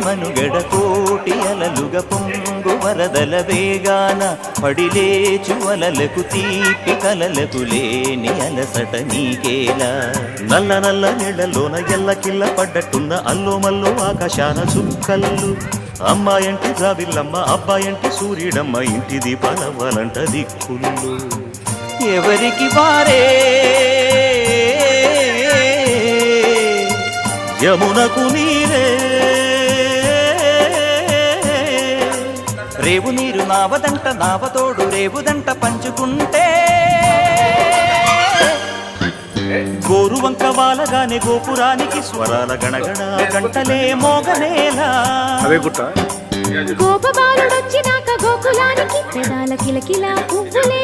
మనుగడ కోటి అలలుగ పొంగు వరదల వేగాన పడిలేచు అలలకు తీపి కలలకు లేని అలసట నీకేలా నల్ల నల్ల నీళ్లలోన ఎల్లకిల్ల పడ్డట్టున్న అల్లో మల్లో ఆకాశాన చుక్కల్లు అమ్మాయంటి జాబిల్లమ్మ అబ్బాయంటి సూర్యుడమ్మ ఇంటి దీపాలవ్వాలంట దిక్కుళ్ళు ఎవరికి వారే యమునకు నీరే రేవు నీరు నావదంట నావతోడు రేవుదంట పంచుకుంటే గోరు వంక వాలగానే గోపురానికి స్వరాల గణగణ గంటలే మోగనేలా గోపబాలుడొచ్చినాక గోకులానికి పెదాల కిలకిలా పువ్వులే